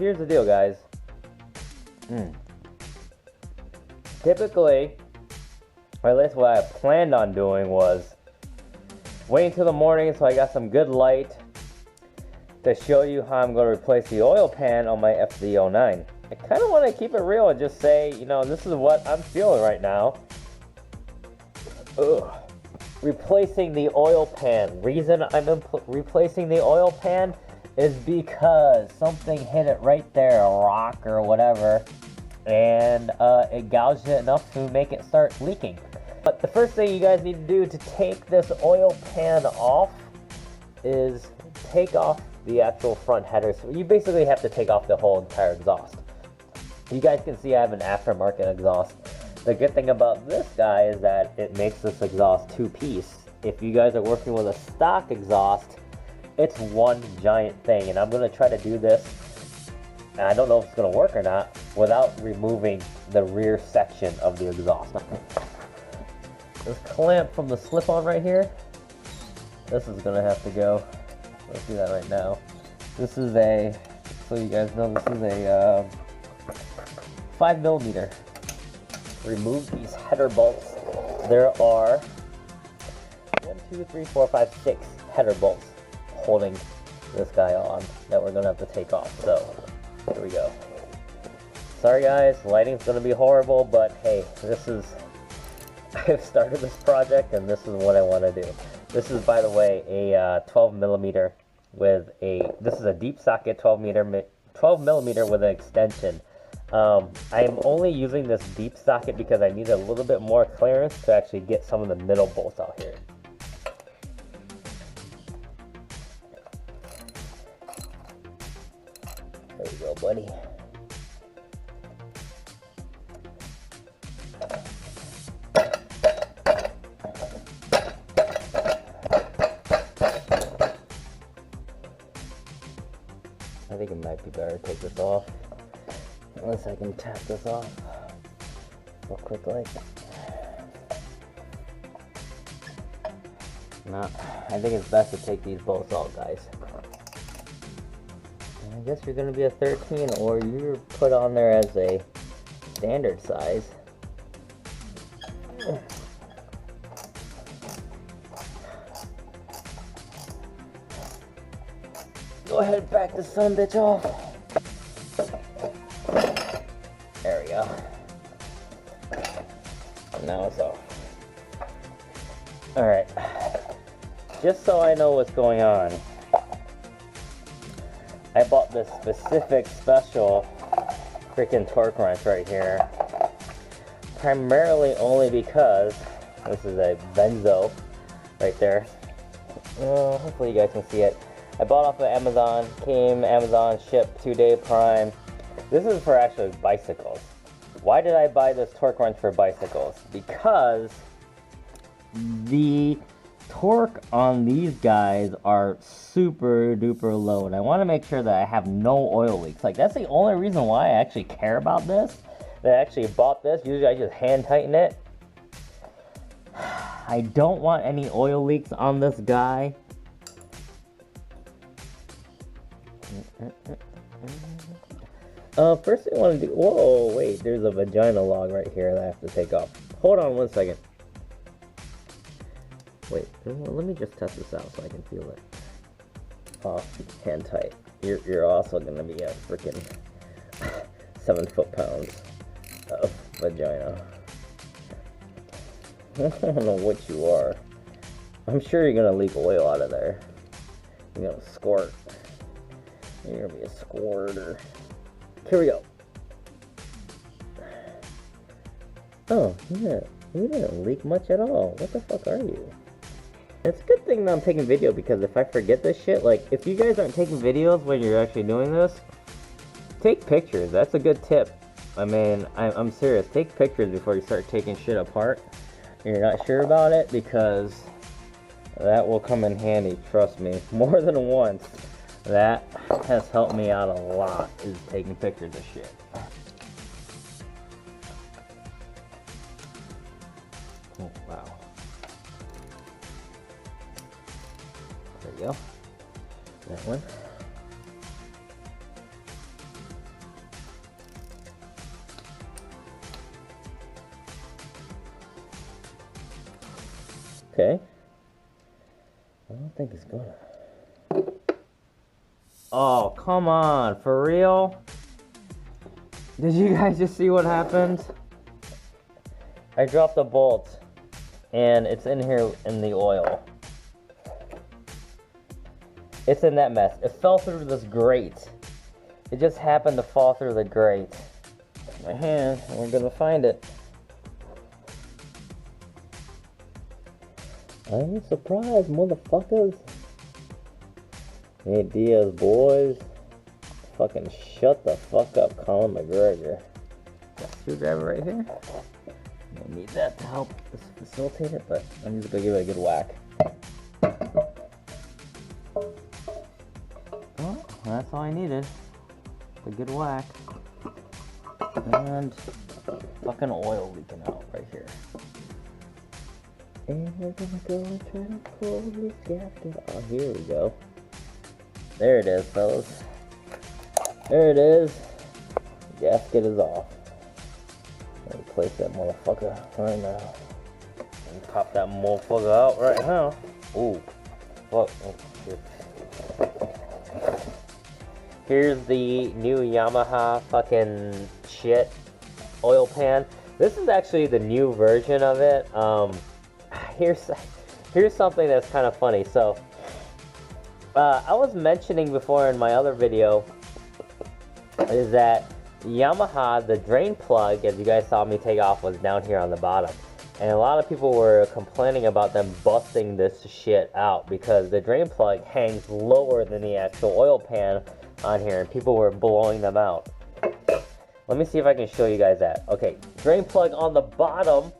here's the deal, guys. Typically, or at least what I planned on doing, was wait until the morning so I got some good light to show you how I'm going to replace the oil pan on my FZ-09. I kind of want to keep it real and just say, you know, this is what I'm feeling right now. Ugh. Replacing the oil pan. Reason I'm replacing the oil pan is because something hit it right there, a rock or whatever, and it gouged it enough to make it start leaking. But the first thing you guys need to do to take this oil pan off is take off the actual front header. So you basically have to take off the whole entire exhaust. You guys can see I have an aftermarket exhaust. The good thing about this guy is that it makes this exhaust two-piece. If you guys are working with a stock exhaust, it's one giant thing, and I'm going to try to do this, and I don't know if it's going to work or not, without removing the rear section of the exhaust. This clamp from the slip-on right here, this is going to have to go. Let's do that right now. This is a, so you guys know, this is a 5mm. Remove these header bolts. There are 1, 2, 3, 4, 5, 6 header bolts holding this guy on that we're gonna have to take off. So here we go. Sorry guys, lighting's gonna be horrible, but hey, this is, I've started this project and this is what I want to do. This is, by the way, a 12mm with a, this is a deep socket 12mm with an extension. I am only using this deep socket because I need a little bit more clearance to actually get some of the middle bolts out here. There you go, buddy. I think it might be better to take this off. Unless I can tap this off real quick like. No, I think it's best to take these bolts off, guys. I guess you're going to be a 13 or you're put on there as a standard size. Go ahead and back this son bitch off. There we go. Now it's off. Alright. Just so I know what's going on, I bought this specific special freaking torque wrench right here. Primarily only because this is a Benzo right there. Hopefully you guys can see it. I bought off of Amazon, Amazon shipped 2-day Prime. This is for actually bicycles. Why did I buy this torque wrench for bicycles? Because the torque on these guys are super duper low, and I want to make sure that I have no oil leaks. Like, that's the only reason why I actually care about this. That I actually bought this. Usually I just hand tighten it. I don't want any oil leaks on this guy. First thing I want to do, whoa, wait, there's a vagina log right here that I have to take off. Hold on 1 second. Wait, let me just test this out so I can feel it. Oh, hand tight. You're also going to be a freaking 7 foot-pounds of vagina. I don't know what you are. I'm sure you're going to leak oil out of there. You're going to squirt. You're gonna be a squirter. Here we go. Oh, yeah, you didn't leak much at all. What the fuck are you? It's a good thing that I'm taking video, because if I forget this shit, like, if you guys aren't taking videos when you're actually doing this, take pictures. That's a good tip. I mean, I'm serious. Take pictures before you start taking shit apart and you're not sure about it, because that will come in handy, trust me. More than once. That has helped me out a lot, is taking pictures of shit. Oh, wow. There you go. That one. Okay. I don't think it's gonna. Oh, come on, for real? Did you guys just see what happened? I dropped a bolt, and it's in here in the oil. It's in that mess. It fell through this grate. It just happened to fall through the grate. My hand, and we're gonna find it. I ain't surprised, motherfuckers. Hey, Diaz, boys. Fucking shut the fuck up, Colin McGregor. Got a screwdriver right here. I need that to help facilitate it, but I'm just gonna give it a good whack. Oh, that's all I needed. A good whack. And fucking oil leaking out right here. And we're gonna go and try to pull this gasket. Oh, here we go. There it is, fellas. There it is. Gasket is off. Let me place that motherfucker right now. And pop that motherfucker out right now. Ooh. Fuck. Oh, shit. Here's the new Yamaha fucking shit oil pan. This is actually the new version of it. Here's something that's kind of funny. So, I was mentioning before in my other video is that Yamaha, the drain plug, as you guys saw me take off, was down here on the bottom. And a lot of people were complaining about them busting this shit out because the drain plug hangs lower than the actual oil pan on here, and people were blowing them out. Let me see if I can show you guys that. Okay, drain plug on the bottom.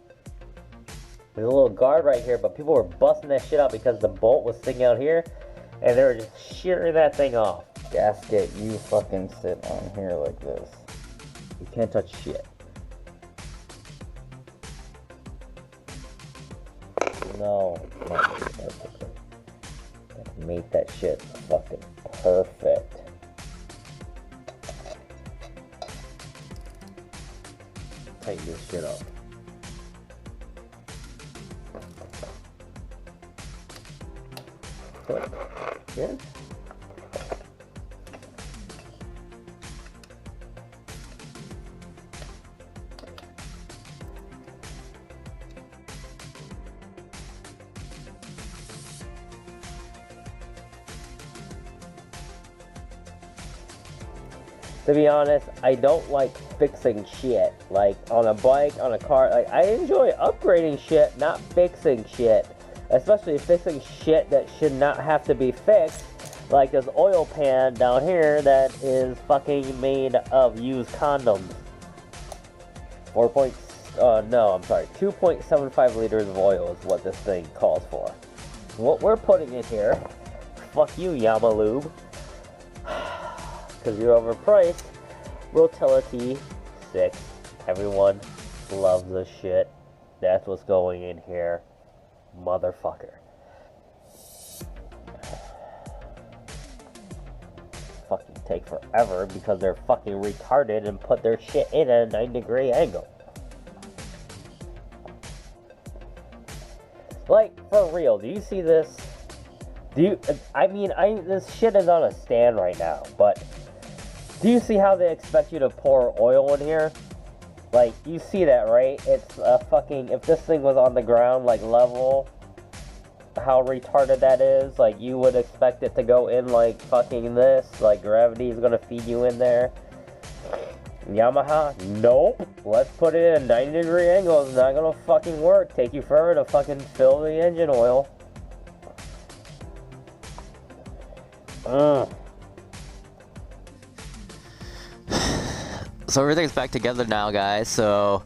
There's a little guard right here, but people were busting that shit out because the bolt was sticking out here, and they were just shearing that thing off. Gasket, you fucking sit on here like this. You can't touch shit. No, that's okay. Let's make that shit fucking perfect. Tighten this shit up. Good. Good. To be honest, I don't like fixing shit. Like, on a bike, on a car, like, I enjoy upgrading shit, not fixing shit. Especially fixing shit that should not have to be fixed. Like this oil pan down here that is fucking made of used condoms. 2.75 liters of oil is what this thing calls for. What we're putting in here, fuck you, Yamalube. Because you're overpriced. Rotella T6. Everyone loves this shit. That's what's going in here. Motherfucker. Fucking take forever because they're fucking retarded and put their shit in at a 90-degree angle. Like, for real, do you see this? This shit is on a stand right now, but do you see how they expect you to pour oil in here? Like, you see that, right? It's a fucking, if this thing was on the ground, like, level, how retarded that is, like, you would expect it to go in like fucking this, like, gravity is gonna feed you in there. Yamaha, nope. Let's put it in a 90-degree angle, it's not gonna fucking work. Take you forever to fucking fill the engine oil. So everything's back together now, guys, so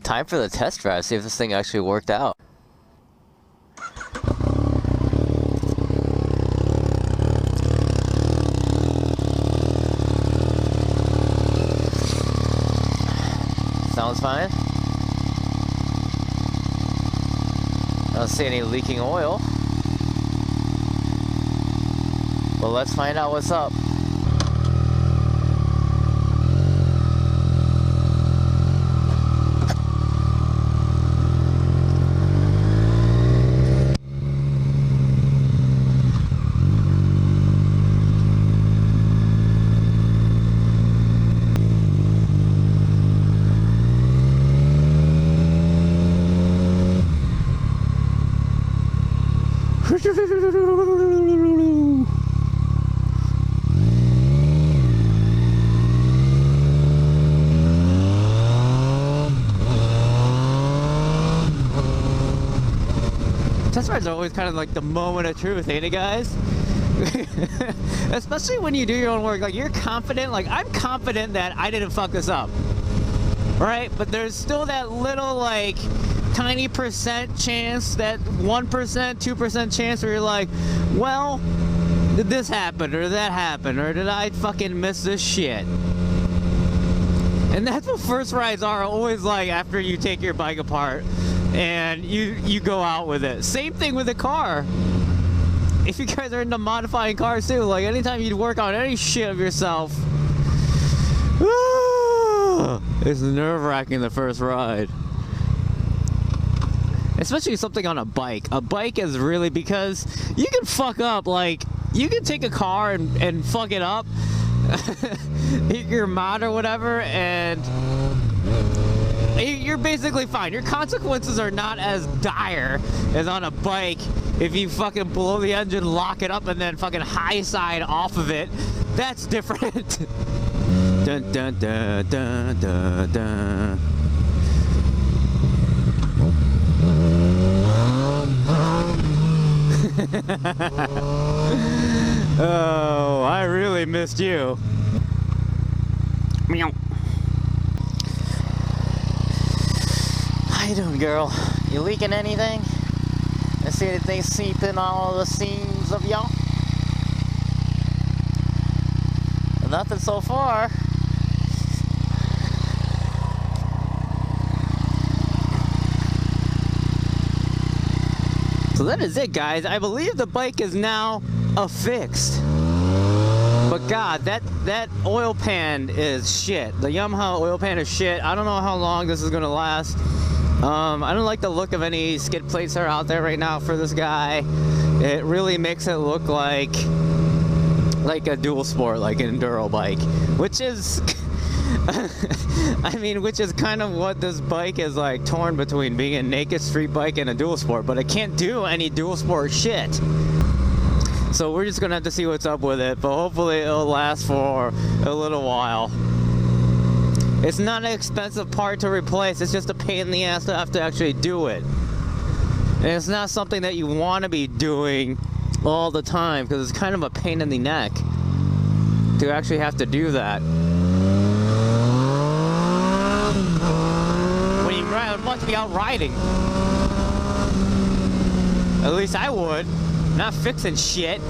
time for the test drive, see if this thing actually worked out. Sounds fine. I don't see any leaking oil. Well, let's find out what's up. Test rides are always kind of like the moment of truth, ain't it, guys? Especially when you do your own work. Like, you're confident. Like, I'm confident that I didn't fuck this up, right? But there's still that little, like, tiny percent chance, that 1%, 2% chance where you're like, well, did this happen or that happen, or did I fucking miss this shit? And that's what first rides are always like after you take your bike apart and you go out with it. Same thing with a car. If you guys are into modifying cars too, like anytime you work on any shit of yourself, it's nerve-wracking the first ride. Especially something on a bike. A bike is really, because you can fuck up, like, you can take a car and fuck it up, hit your mod or whatever, and you're basically fine. Your consequences are not as dire as on a bike. If you fucking blow the engine, lock it up, and then fucking high side off of it, that's different. Dun, dun, dun, dun, dun, dun. Oh, I really missed you. Meow. How you doing, girl? You leaking anything? I see anything seeping all the seams of y'all? Nothing so far. So that is it, guys. I believe the bike is now affixed. But God, that oil pan is shit. The Yamaha oil pan is shit. I don't know how long this is gonna last. I don't like the look of any skid plates that are out there right now for this guy. It really makes it look like a dual sport, like an enduro bike, which is I mean, which is kind of what this bike is like, torn between being a naked street bike and a dual sport, but it can't do any dual sport shit. So we're just gonna have to see what's up with it, but hopefully it'll last for a little while. It's not an expensive part to replace, it's just a pain in the ass to have to actually do it. And it's not something that you want to be doing all the time, because it's kind of a pain in the neck to actually have to do that. When you want to be out riding. At least I would. Not fixing shit.